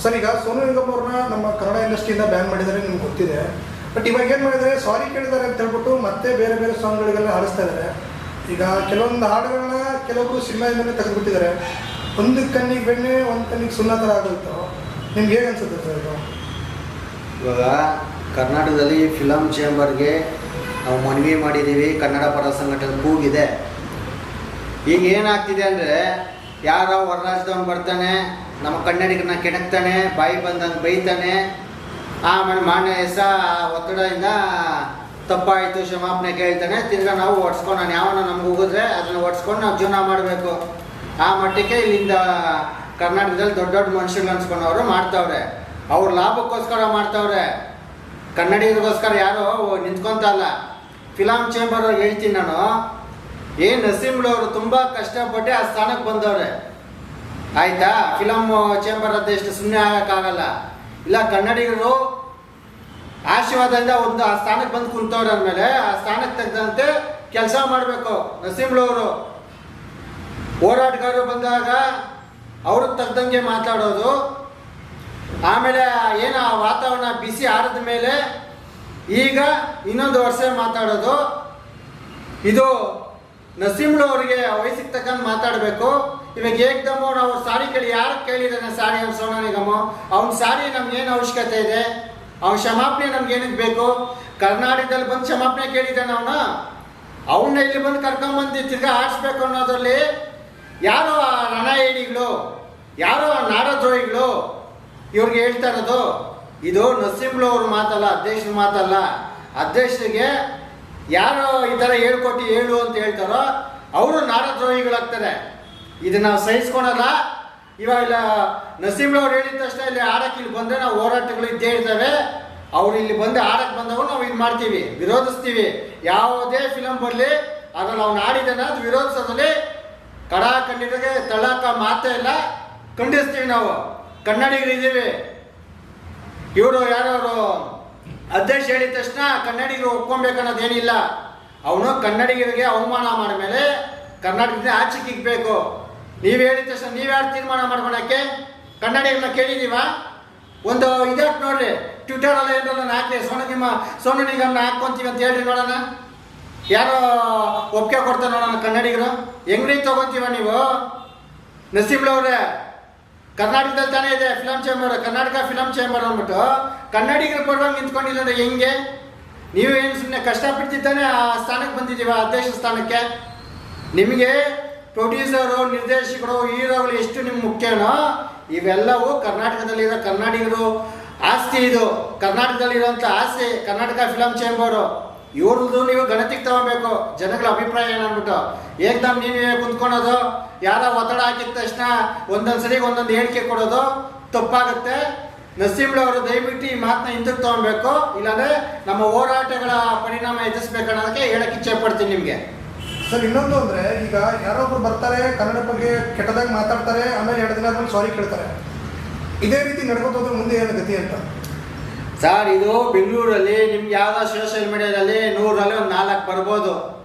Sir, ಈಗ ಸೋನು ನಿಗಮ್ ಅವ್ರನ್ನ ನಮ್ಮ ಕನ್ನಡ ಇಂಡಸ್ಟ್ರಿಯಿಂದ ಬ್ಯಾನ್ ಮಾಡಿದ್ದಾರೆ ನಿಮ್ಗೆ ಗೊತ್ತಿದೆ. ಬಟ್ ಇವಾಗ ಏನು ಮಾಡಿದರೆ, ಸಾರಿ ಕೇಳಿದ್ದಾರೆ ಅಂತ ಹೇಳ್ಬಿಟ್ಟು ಮತ್ತೆ ಬೇರೆ ಬೇರೆ ಸಾಂಗ್ಗಳಿಗೆಲ್ಲ ಹಾಡಿಸ್ತಾ ಇದ್ದಾರೆ. ಈಗ ಕೆಲವೊಂದು ಹಾಡುಗಳನ್ನ ಕೆಲವೊಬ್ರು ಸಿನಿಮಾದಿಂದಲೇ ತೆಗೆದುಬಿಟ್ಟಿದ್ದಾರೆ. ಒಂದು ಕಣ್ಣಿಗೆ ಬೆಣ್ಣೆ, ಒಂದು ಕಣ್ಣಿಗೆ ಸುಣ್ಣ ಥರ ಆಗೋಯ್ತು. ನಿಮ್ಗೆ ಹೇಗೆ ಅನ್ಸುತ್ತೆ ಸರ್ ಇದು? ಇವಾಗ ಕರ್ನಾಟಕದಲ್ಲಿ ಫಿಲಮ್ ಚೇಂಬರ್ಗೆ ನಾವು ಮನವಿ ಮಾಡಿದ್ದೀವಿ. ಕನ್ನಡ ಪರ ಸಂಘಟನೆ ಕೂಗಿದೆ. ಈಗ ಏನಾಗ್ತಿದೆ ಅಂದರೆ, ಯಾರೋ ಹೊರ ರಾಜ್ಯದವನು ಬರ್ತಾನೆ, ನಮ್ಮ ಕನ್ನಡಿಗರನ್ನ ಕೆಣಕ್ತಾನೆ, ಬಾಯಿ ಬಂದಂಗೆ ಬೈತಾನೆ, ಆಮೇಲೆ ಮಾನ್ಯ ಒತ್ತಡದಿಂದ ತಪ್ಪಾಯಿತು ಕ್ಷಮಾಪಣೆ ಕೇಳ್ತಾನೆ, ತಿರ್ಗಾ ನಾವು ಒಡ್ಸ್ಕೊಂಡು ನಾನು ಯಾವನ ನಮ್ಗೆ ಹೋಗಿದ್ರೆ ಅದನ್ನು ಒಡ್ಸ್ಕೊಂಡು ನಾವು ಜೀವನ ಮಾಡಬೇಕು. ಆ ಮಟ್ಟಕ್ಕೆ ಇಲ್ಲಿಂದ ಕರ್ನಾಟಕದಲ್ಲಿ ದೊಡ್ಡ ದೊಡ್ಡ ಮನುಷ್ಯರು ಅನ್ಸ್ಕೊಂಡವರು ಮಾಡ್ತಾವ್ರೆ. ಅವ್ರ ಲಾಭಕ್ಕೋಸ್ಕರ ಮಾಡ್ತಾವ್ರೆ, ಕನ್ನಡಿಗರಿಗೋಸ್ಕರ ಯಾರು ನಿಂತ್ಕೊತ ಇಲ್ಲ. ಫಿಲಮ್ ಚೇಂಬರ್ ಹೇಳ್ತೀನಿ ನಾನು, ನಸೀಮ್ಲವರು ತುಂಬ ಕಷ್ಟಪಟ್ಟು ಆ ಸ್ಥಾನಕ್ಕೆ ಬಂದವ್ರೆ, ಆಯಿತಾ. ಫಿಲಮ್ ಚೇಂಬರ್ ಅಧ್ಯಕ್ಷ ಸುಮ್ಮನೆ ಆಗೋಕ್ಕಾಗಲ್ಲ. ಇಲ್ಲ, ಕನ್ನಡಿಗರು ಆಶೀರ್ವಾದದಿಂದ ಒಂದು ಆ ಸ್ಥಾನಕ್ಕೆ ಬಂದು ಕುಂತವ್ರೆ ಅಂದಮೇಲೆ ಆ ಸ್ಥಾನಕ್ಕೆ ತೆಗೆದಂತೆ ಕೆಲಸ ಮಾಡಬೇಕು. ನಸೀಮ್ಲವರು ಹೋರಾಟಗಾರರು ಬಂದಾಗ ಅವ್ರಿಗೆ ತಗ್ದಂಗೆ ಮಾತಾಡೋದು, ಆಮೇಲೆ ಏನು ಆ ವಾತಾವರಣ ಬಿಸಿ ಆರಿದ ಮೇಲೆ ಈಗ ಇನ್ನೊಂದು ವರ್ಷ ಮಾತಾಡೋದು, ಇದು ನಸೀಮ್ಲವ್ರಿಗೆ ವಯಸ್ಸಿಗೆ ತಕ್ಕಂಗೆ ಮಾತಾಡಬೇಕು. ಇವಾಗ ಏಕ್ದಮ್ ಅವ್ರು ಸಾರಿ ಕೇಳಿ, ಯಾರು ಕೇಳಿದಾನೆ ಸಾರಿ? ಅವ್ನು ಸೋನು ನಿಗಮ್, ಅವ್ನ ಸಾರಿ ನಮ್ಗೇನು ಅವಶ್ಯಕತೆ ಇದೆ? ಅವ್ನ ಕ್ಷಮಾಪಣೆ ನಮ್ಗೆ ಏನಕ್ಕೆ ಬೇಕು? ಕರ್ನಾಟಕದಲ್ಲಿ ಬಂದು ಕ್ಷಮಾಪಣೆ ಕೇಳಿದ್ದಾನೆ ಅವನ್ನ ಇಲ್ಲಿ ಬಂದು ಕರ್ಕೊಂಬಂದು ತಿರ್ಗಾ ಆಡಿಸ್ಬೇಕು ಅನ್ನೋದ್ರಲ್ಲಿ ಯಾರೋ ಆ ರಣಹೇಡಿಗಳು, ಯಾರೋ ಆ ನಾಡದ್ರೋಹಿಗಳು ಇವ್ರಿಗೆ ಹೇಳ್ತಾ ಇರೋದು. ಇದು ನಸೀಮ್ಲವ್ರ ಮಾತಲ್ಲ, ಅಧ್ಯಕ್ಷರ ಮಾತಲ್ಲ. ಅಧ್ಯಕ್ಷರಿಗೆ ಯಾರೋ ಈ ಥರ ಹೇಳ್ಕೊಟ್ಟು ಹೇಳು ಅಂತ ಹೇಳ್ತಾರೋ ಅವರು ನಾಡದ್ರೋಹಿಗಳಾಗ್ತಾರೆ. ಇದನ್ನ ನಾವು ಸಹಿಸ್ಕೊಳಲ್ಲ. ಇವಾಗ ನಸೀಮ್ಲವ್ರು ಹೇಳಿದ ತಕ್ಷಣ ಇಲ್ಲಿ ಆಡಕ್ಕೆ ಇಲ್ಲಿ ಬಂದರೆ ನಾವು ಹೋರಾಟಗಳು ಇದ್ದೇ ಇರ್ತವೆ. ಅವ್ರು ಇಲ್ಲಿ ಬಂದು ಆಡಕ್ಕೆ ಬಂದವು ನಾವು ಇದು ಮಾಡ್ತೀವಿ, ವಿರೋಧಿಸ್ತೀವಿ. ಯಾವುದೇ ಫಿಲಮ್ ಬರಲಿ ಅದ್ರಲ್ಲಿ ಅವ್ನು ಆಡಿದಾನ ಅದು ವಿರೋಧಿಸೋದ್ರಲ್ಲಿ ಕಡಾಖಂಡಿತಗೆ ತಳ್ಳಾಕ ಮಾತೇ ಇಲ್ಲ, ಖಂಡಿಸ್ತೀವಿ. ನಾವು ಕನ್ನಡಿಗರಿದ್ದೀವಿ. ಇವರು ಯಾರವರು ಅಧ್ಯಕ್ಷ ಹೇಳಿದ ತಕ್ಷಣ ಕನ್ನಡಿಗರು ಒಪ್ಕೊಬೇಕನ್ನೋದೇನಿಲ್ಲ. ಅವನು ಕನ್ನಡಿಗರಿಗೆ ಅವಮಾನ ಮಾಡಿದ್ಮೇಲೆ ಕರ್ನಾಟಕದಿಂದ ಆಚೆಗೆ ಇಕ್ಬೇಕು. ನೀವು ಹೇಳಿದ ತಕ್ಷಣ ನೀವ್ಯಾರು ತೀರ್ಮಾನ ಮಾಡ್ಕೊಳಕ್ಕೆ? ಕನ್ನಡಿಗರನ್ನ ಕೇಳಿದೀವ? ಒಂದು ಇದಾಕ್ ನೋಡ್ರಿ, ಟ್ವಿಟರಲ್ಲಿ ಏನಾರ ಹಾಕಿ ಸೋನು ನಿಗಮ್ನ ಹಾಕ್ಕೊಂತೀವಿ ಅಂತ ಹೇಳ್ರಿ ನೋಡೋಣ. ಯಾರೋ ಒಪ್ಪಿಗೆ ಕೊಡ್ತಾರೆ ನೋಡೋಣ ಕನ್ನಡಿಗರು. ಹೆಂಗ್ರಿ ತಗೊಂತೀವ ನೀವು? ನಸೀಮ್ಲವ್ರೆ, ಕರ್ನಾಟಕದಲ್ಲಿ ತಾನೇ ಇದೆ film chamber, Karnataka film chamber ಅಂದ್ಬಿಟ್ಟು ಕನ್ನಡಿಗರ ಪರವಾಗಿ ನಿಂತ್ಕೊಂಡಿಲ್ಲ ಹೆಂಗೆ? ನೀವೇನು ಸುಮ್ಮನೆ ಕಷ್ಟಪಡ್ತಿದ್ದಾನೆ ಆ ಸ್ಥಾನಕ್ಕೆ ಬಂದಿದ್ದೀವ, ಅಧ್ಯಕ್ಷ ಸ್ಥಾನಕ್ಕೆ. ನಿಮಗೆ ಪ್ರೊಡ್ಯೂಸರು, ನಿರ್ದೇಶಕರು, ಹೀರೋಗಳು ಎಷ್ಟು ನಿಮ್ಗೆ ಮುಖ್ಯನೋ ಇವೆಲ್ಲವೂ ಕರ್ನಾಟಕದಲ್ಲಿರೋ ಕನ್ನಡಿಗರು ಆಸ್ತಿ. ಇದು ಕರ್ನಾಟಕದಲ್ಲಿರೋಂಥ ಆಸ್ತಿ ಕರ್ನಾಟಕ ಫಿಲಮ್ ಚೇಂಬರು. ಇವ್ರದ್ದು ನೀವು ಗಣತಿಗೆ ತಗೋಬೇಕು ಜನಗಳ ಅಭಿಪ್ರಾಯ ಏನನ್ಬಿಟ್ಟು. ಏಕ್ದಮ್ ನೀವೇ ಕುಂತ್ಕೊಳೋದು, ಯಾರೋ ಒತ್ತಡ ಹಾಕಿದ ತಕ್ಷಣ ಒಂದೊಂದು ಸರಿಗೆ ಒಂದೊಂದು ಹೇಳಿಕೆ ಕೊಡೋದು ತಪ್ಪಾಗುತ್ತೆ. ನಸೀಮ್ಲವರು ದಯವಿಟ್ಟು ಈ ಮಾತನ್ನ ಹಿಂದಕ್ಕೆ ತಗೊಬೇಕು, ಇಲ್ಲಾಂದರೆ ನಮ್ಮ ಹೋರಾಟಗಳ ಪರಿಣಾಮ ಎದುರಿಸ್ಬೇಕನ್ನೋದಕ್ಕೆ ಹೇಳಕ್ಕೆ ಇಚ್ಛೆ ಪಡ್ತೀನಿ ನಿಮಗೆ. ಸರ್, ಇನ್ನೊಂದು ಅಂದರೆ, ಈಗ ಯಾರೊಬ್ರು ಬರ್ತಾರೆ, ಕನ್ನಡ ಬಗ್ಗೆ ಕೆಟ್ಟದಾಗಿ ಮಾತಾಡ್ತಾರೆ, ಆಮೇಲೆ 2 ದಿನ ಆದ್ಮೇಲೆ ಸಾರಿ ಕೇಳ್ತಾರೆ. ಇದೇ ರೀತಿ ನಡ್ಕೋತೋದ್ರೆ ಮುಂದೆ ಏನು ಗತಿ ಅಂತ? ಸರ್, ಇದು ಬೆಂಗಳೂರಲ್ಲಿ ನಿಮ್ಗೆ ಯಾವುದೋ ಸೋಷಿಯಲ್ ಮೀಡಿಯಾದಲ್ಲಿ 100ರಲ್ಲಿ ಒಂದು 4 ಬರ್ಬೋದು,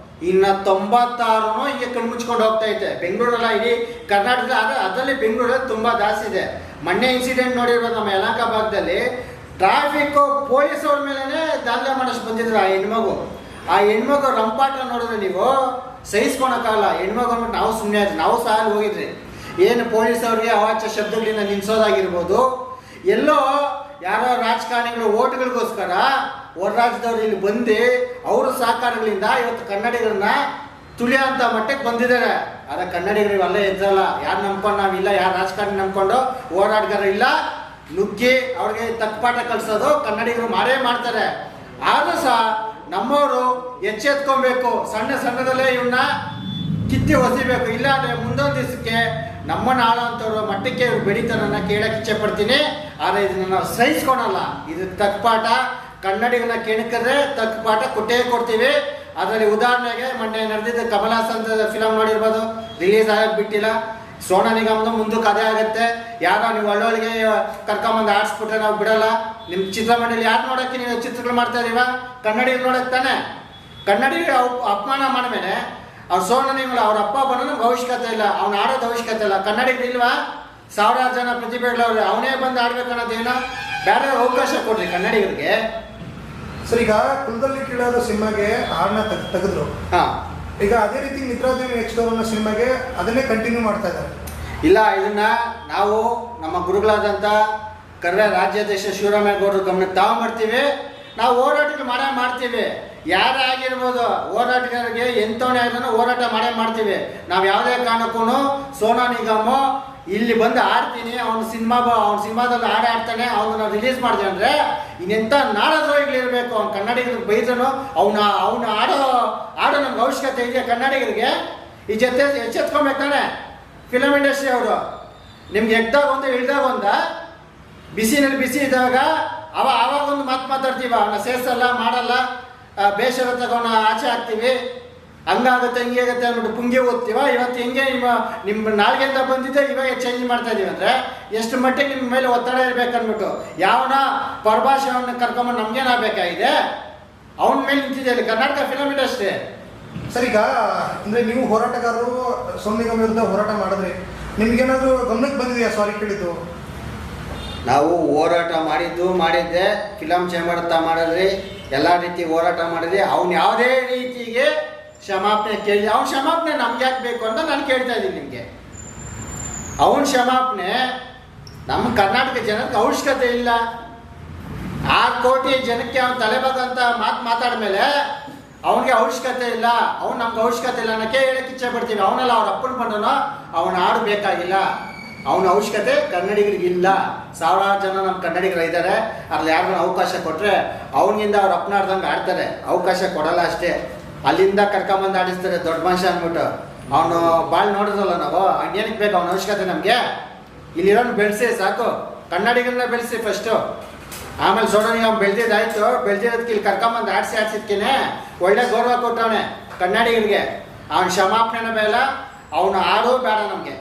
ಇನ್ನು 96 ಹೀಗೆ ಕಣ್ಮುಚ್ಕೊಂಡು ಹೋಗ್ತಾ ಐತೆ. ಬೆಂಗಳೂರಲ್ಲ, ಇಡೀ ಕರ್ನಾಟಕದ ಅದರಲ್ಲಿ ಬೆಂಗಳೂರಲ್ಲಿ ತುಂಬ ಜಾಸ್ತಿ ಇದೆ. ಮೊನ್ನೆ ಇನ್ಸಿಡೆಂಟ್ ನೋಡಿರ್ಬೋದು ನಮ್ಮ ಯಲಹಂಕ ಭಾಗದಲ್ಲಿ. ಟ್ರಾಫಿಕ್ಕು ಪೊಲೀಸ್ ಅವ್ರ ಮೇಲೇ ದಾಂಧಲೆ ಮಾಡೋಷ್ಟು ಬಂದಿದ್ರು ಆ ಹೆಣ್ಮಗು ರಂಪಾಟ ನೋಡಿದ್ರೆ ನೀವು ಸಹಿಸ್ಕೊಳಕ್ಕಾಗಲ್ಲ. ಹೆಣ್ಮಗು ಅಂದ್ಬಿಟ್ಟು ನಾವು ಸುಮ್ಮನೆ ಆದ್ರಿ, ನಾವು ಸಹ ಹೋಗಿದ್ರಿ. ಏನು ಪೊಲೀಸ್ ಅವ್ರಿಗೆ ಅವಾಚ್ಯ ಶಬ್ದಗಳಿಂದ ನಿಲ್ಲಿಸೋದಾಗಿರ್ಬೋದು. ಎಲ್ಲೋ ಯಾರೋ ರಾಜಕಾರಣಿಗಳು ಓಟ್ಗಳಿಗೋಸ್ಕರ ಹೊರ ರಾಜ್ಯದವ್ರು ಇಲ್ಲಿ ಬಂದು ಅವ್ರ ಸಹಕಾರಗಳಿಂದ ಇವತ್ತು ಕನ್ನಡಿಗರನ್ನ ತುಳಿಯೋ ಅಂತ ಮಟ್ಟಕ್ಕೆ ಬಂದಿದ್ದಾರೆ. ಆದರೆ ಕನ್ನಡಿಗರಿಗೆ ಅಲ್ಲೇ ಇದ್ರಲ್ಲ, ಯಾರು ನಂಬ್ಕೊಂಡು ನಾವಿಲ್ಲ, ಯಾರು ರಾಜಕಾರಣಿ ನಂಬ್ಕೊಂಡು ಹೋರಾಟಗಾರ ಇಲ್ಲ, ನುಗ್ಗಿ ಅವ್ರಿಗೆ ತಕ್ಕಪಾಠ ಕಲಿಸೋದು ಕನ್ನಡಿಗರು ಮಾಡೇ ಮಾಡ್ತಾರೆ. ಆದರೂ ಸಹ ನಮ್ಮವರು ಎಚ್ಚೆತ್ಕೊಬೇಕು, ಸಣ್ಣದಲ್ಲೇ ಇವನ್ನ ಕಿತ್ತಿ ಒಸಿಬೇಕು. ಇಲ್ಲ ಅಂದರೆ ಮುಂದೊಂದು ದಿವಸಕ್ಕೆ ನಮ್ಮನ್ನು ಆಳೋಂಥವ್ರು ಮಟ್ಟಕ್ಕೆ ಇವ್ರು ಬೆಳೀತಾರನ್ನ ಕೇಳಕ್ಕೆ ಇಚ್ಛೆ ಪಡ್ತೀನಿ. ಆದರೆ ಇದನ್ನು ನಾವು ಸಹಿಸ್ಕೊಳಲ್ಲ. ಇದು ತಕ್ಕಪಾಠ, ಕನ್ನಡಿಗರನ್ನ ಕೆಣಕಿದ್ರೆ ತಕ್ಕಪಾಠ ಕೊಟ್ಟೇ ಕೊಡ್ತೀವಿ. ಅದರಲ್ಲಿ ಉದಾಹರಣೆಗೆ ಮೊನ್ನೆ ನಡೆದಿದ್ದ ಕಮಲ್ ಹಾಸನ್ ಫಿಲಮ್ ನೋಡಿರ್ಬೋದು, ರಿಲೀಸ್ ಆಗಕ್ಕೆ ಬಿಟ್ಟಿಲ್ಲ. ಸೋನು ನಿಗಮ್ದು ಮುಂದಕ್ಕೆ ಅದೇ ಆಗುತ್ತೆ. ಯಾರೋ ನೀವು ಒಳ್ಳೊಳಗೆ ಕರ್ಕೊಂಬಂದು ಆಡಿಸ್ಬಿಟ್ರೆ ನಾವು ಬಿಡಲ್ಲ. ನಿಮ್ಮ ಚಿತ್ರಮಂಡಳಿ ಯಾರು ನೋಡೋಕ್ಕೆ ನೀವು ಚಿತ್ರಗಳು ಮಾಡ್ತಾ ಇದೀವ? ಕನ್ನಡಿಗರು ನೋಡೋಕ್ಕೆ ತಾನೆ. ಕನ್ನಡಿಗರು ಅಪಮಾನ ಮಾಡಿದ್ಮೇಲೆ ಅವ್ರು ಸೋನು ನಿಗಮ್ ಅವ್ರ ಅಪ್ಪ ಬನ್ನೋ ನಮ್ಗೆ ಅವಶ್ಯಕತೆ ಇಲ್ಲ, ಅವ್ನು ಆಡೋದು ಅವಶ್ಯಕತೆ ಇಲ್ಲ. ಕನ್ನಡಿಗರು ಇಲ್ವಾ? ಸಾವಿರಾರು ಜನ ಪ್ರತಿಭೆಗಳವ್ರೆ, ಅವನೇ ಬಂದು ಆಡ್ಬೇಕು ಅನ್ನೋದೇನೋ, ಬೇರೆ ಅವಕಾಶ ಕೊಡ್ರಿ ಕನ್ನಡಿಗರಿಗೆ. ಸರ್ ಈಗ ಕುಲದಲ್ಲಿ ಕೀಳಾದ ಸಿನಿಮಾಗೆ ಹಾಡನ್ನ ತೆಗೆದ್ರು. ಹಾಂ, ಈಗ ಅದೇ ರೀತಿ ನಿದ್ರಾದೇವಿ ನೆಕ್ಸ್ಟ್ ಡೋರ್ ಅನ್ನೋ ಸಿನಿಮಾಗೆ ಅದನ್ನೇ ಕಂಟಿನ್ಯೂ ಮಾಡ್ತಾ ಇದ್ದಾರೆ. ಇಲ್ಲ, ಇದನ್ನ ನಾವು ನಮ್ಮ ಗುರುಗಳಾದಂಥ ಕರ್ನಾಟಕ ರಾಜ್ಯಾಧ್ಯಕ್ಷ ಶಿವರಾಮೇಗೌಡರು ಗಮನಕ್ಕೆ ತಗೊಂಡ್ಬರ್ತೀವಿ. ನಾವು ಹೋರಾಟಗಳು ಮಾಡ್ತೀವಿ. ಯಾರೇ ಆಗಿರ್ಬೋದು, ಹೋರಾಟಗಾರರಿಗೆ ಎಂಥವನೇ ಆಗಿರೋ ಹೋರಾಟ ಮಾಡ್ತೀವಿ. ನಾವು ಯಾವುದೇ ಕಾರಣಕ್ಕೂ ಸೋನಾ ನಿಗಮ್ ಇಲ್ಲಿ ಬಂದು ಆಡ್ತೀನಿ, ಅವ್ನ ಸಿನಿಮಾದಲ್ಲಿ ಆಡ್ತಾನೆ, ಅವನ್ನ ರಿಲೀಸ್ ಮಾಡಿದೆ ಅಂದರೆ ಇನ್ನೆಂಥ ನಾಡದ್ರೋಹಿಗಳಿರಬೇಕು. ಅವ್ನು ಕನ್ನಡಿಗರಿಗೆ ಬೈದ್ರೂ ಅವನ ಆಡೋ ನಮ್ಗೆ ಅವಶ್ಯಕತೆ ಇದೆ. ಕನ್ನಡಿಗರಿಗೆ ಈ ಜೊತೆ ಎಚ್ಚೆತ್ಕೊಬೇಕಾನೆ ಫಿಲಮ್ ಇಂಡಸ್ಟ್ರಿ ಅವರು. ನಿಮ್ಗೆ ಎಗ್ದಾಗ ಒಂದು ಇಳ್ದಾಗ ಒಂದ ಬಿಸಿನಲ್ಲಿ ಬಿಸಿ ಇದ್ದಾಗ ಆವಾಗ ಒಂದು ಮಾತಾಡ್ತೀವಿ, ಅವನ್ನ ಸೇರ್ಸಲ್ಲ ಮಾಡಲ್ಲ, ಬೇಷರ ತಗೊಂಡು ಆಚೆ ಹಾಕ್ತೀವಿ, ಹಂಗಾಗುತ್ತೆ ಹಿಂಗಾಗುತ್ತೆ ಅಂದ್ಬಿಟ್ಟು ಪುಂಗಿ ಓದ್ತೀವ. ಇವತ್ತು ಹಿಂಗೆ ನಿಮ್ಮ ನಾಲ್ಗೆಂತ ಬಂದಿದ್ದೆ, ಇವಾಗ ಚೇಂಜ್ ಮಾಡ್ತಾ ಇದೀವಿ ಅಂದರೆ ಎಷ್ಟು ಮಟ್ಟಿಗೆ ನಿಮ್ಮ ಮೇಲೆ ಒತ್ತಡ ಇರಬೇಕನ್ಬಿಟ್ಟು ಯಾವನ ಪರಭಾಷೆಯನ್ನು ಕರ್ಕೊಂಬಂದು ನಮ್ಗೇನಾಗಬೇಕಾಗಿದೆ? ಅವನ ಮೇಲೆ ನಿಂತಿದೆ ಇಲ್ಲಿ ಕರ್ನಾಟಕ ಫಿಲಮ್ ಇಂಡಸ್ಟ್ರಿ. ಸರ್ ಈಗ ಅಂದರೆ ನೀವು ಹೋರಾಟಗಾರರು ಸೋನು ನಿಗಮ್ ವಿರುದ್ಧ ಹೋರಾಟ ಮಾಡಿದ್ರಿ, ನಿಮ್ಗೇನಾದರೂ ಗಮನಕ್ಕೆ ಬಂದಿದೆಯಾ ಸಾರಿ ಕೇಳಿದ್ದು? ನಾವು ಹೋರಾಟ ಮಾಡಿದ್ದೆ, ಫಿಲಮ್ ಚೇಂಬರ್ ಮಾಡಿದ್ರಿ, ಎಲ್ಲ ರೀತಿ ಹೋರಾಟ ಮಾಡಿದ್ವಿ. ಅವ್ನು ಯಾವುದೇ ರೀತಿಗೆ ಕ್ಷಮಾಪಣೆ ಕೇಳಿ, ಅವ್ನ ಕ್ಷಮಾಪಣೆ ನಮ್ಗೆ ಯಾಕೆ ಬೇಕು ಅಂತ ನಾನು ಕೇಳ್ತಾ ಇದ್ದೀನಿ ನಿಮಗೆ. ಅವನ ಕ್ಷಮಾಪಣೆ ನಮ್ಮ ಕರ್ನಾಟಕ ಜನಕ್ಕೆ ಅವಶ್ಯಕತೆ ಇಲ್ಲ. 6 ಕೋಟಿ ಜನಕ್ಕೆ ಅವ್ನು ತಲೆಬಾಗಂತ ಮಾತಾಡ್ಮೇಲೆ ಅವನಿಗೆ ಅವಶ್ಯಕತೆ ಇಲ್ಲ, ಅವ್ನು ನಮ್ಗೆ ಅವಶ್ಯಕತೆ ಇಲ್ಲ ಅನ್ನೋಕ್ಕೆ ಹೇಳಕ್ಕೆ ಇಚ್ಛೆ ಪಡ್ತೀವಿ. ಅವನೆಲ್ಲ ಅವ್ರ ಅಪ್ಪನ ಬಂದನೋ ಅವನು ಆಡು ಬೇಕಾಗಿಲ್ಲ, ಅವನ ಅವಶ್ಯಕತೆ ಕನ್ನಡಿಗರಿಗಿಲ್ಲ. ಸಾವಿರಾರು ಜನ ನಮ್ಮ ಕನ್ನಡಿಗರು ಇದ್ದಾರೆ, ಅದ್ರಲ್ಲಿ ಯಾರಿಗೂ ಅವಕಾಶ ಕೊಟ್ಟರೆ ಅವನಿಂದ ಅವ್ರ ಅಪ್ಪನಾಡ್ದಂಗೆ ಆಡ್ತಾರೆ, ಅವಕಾಶ ಕೊಡಲ್ಲ ಅಷ್ಟೇ. ಅಲ್ಲಿಂದ ಕರ್ಕೊಂಬಂದು ಆಡಿಸ್ತಾರೆ ದೊಡ್ಡ ಮನುಷ್ಯ ಅಂದ್ಬಿಟ್ಟು. ಅವನು ಭಾಳ ನೋಡಿದ್ರಲ್ಲ ನಾವು, ಏನಕ್ಕೆ ಬೇಕು ಅವನ ಅವಶ್ಯಕತೆ ನಮಗೆ? ಇಲ್ಲಿರೋನು ಬೆಳೆಸಿ ಸಾಕು, ಕನ್ನಡಿಗರನ್ನ ಬೆಳೆಸಿ ಫಸ್ಟು, ಆಮೇಲೆ ಸೋಡನಿಗೆ ಅವ್ನು ಬೆಳೆದಿದ್ದಾಯ್ತು. ಬೆಳೆದಿರೋದಕ್ಕೆ ಇಲ್ಲಿ ಕರ್ಕೊಂಬಂದು ಆಡಿಸಿದ್ಕೇನೆ ಒಳ್ಳೆ ಗೌರವ ಕೊಟ್ಟವನೆ ಕನ್ನಡಿಗರಿಗೆ. ಅವನ ಕ್ಷಮಾಪಣೆನ ಬೇಡ, ಅವನು ಆಡೋ ಬೇಡ ನಮಗೆ.